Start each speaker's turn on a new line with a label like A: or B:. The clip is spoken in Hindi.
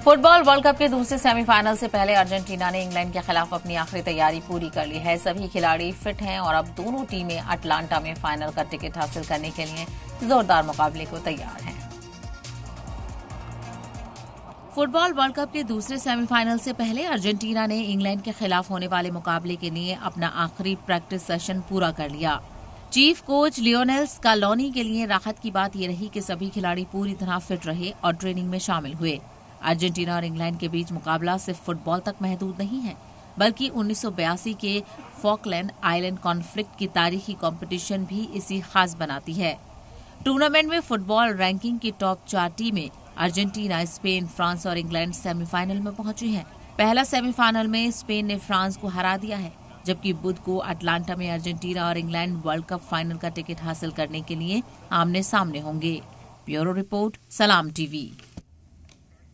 A: फुटबॉल वर्ल्ड कप के दूसरे सेमीफाइनल से पहले अर्जेंटीना ने इंग्लैंड के खिलाफ अपनी आखिरी तैयारी पूरी कर ली है। सभी खिलाड़ी फिट हैं और अब दोनों टीमें अटलांटा में फाइनल का टिकट हासिल करने के लिए जोरदार मुकाबले को तैयार हैं। फुटबॉल वर्ल्ड कप के दूसरे सेमीफाइनल से पहले अर्जेंटीना ने इंग्लैंड के खिलाफ होने वाले मुकाबले के लिए अपना आखिरी प्रैक्टिस सेशन पूरा कर लिया। चीफ कोच लियोनेल स्कालोनी के लिए राहत की बात यह रही कि सभी खिलाड़ी पूरी तरह फिट रहे और ट्रेनिंग में शामिल हुए। अर्जेंटीना और इंग्लैंड के बीच मुकाबला सिर्फ फुटबॉल तक महदूद नहीं है, बल्कि 1982 के फॉकलैंड आइलैंड कॉन्फ्लिक्ट की तारीखी कंपटीशन भी इसी खास बनाती है। टूर्नामेंट में फुटबॉल रैंकिंग की टॉप 4 टीमें अर्जेंटीना, स्पेन, फ्रांस और इंग्लैंड सेमीफाइनल में पहुंची हैं। पहला सेमीफाइनल में स्पेन ने फ्रांस को हरा दिया है, जबकि बुध को अटलांटा में अर्जेंटीना और इंग्लैंड वर्ल्ड कप फाइनल का टिकट हासिल करने के लिए आमने सामने होंगे। ब्यूरो रिपोर्ट, सलाम टीवी।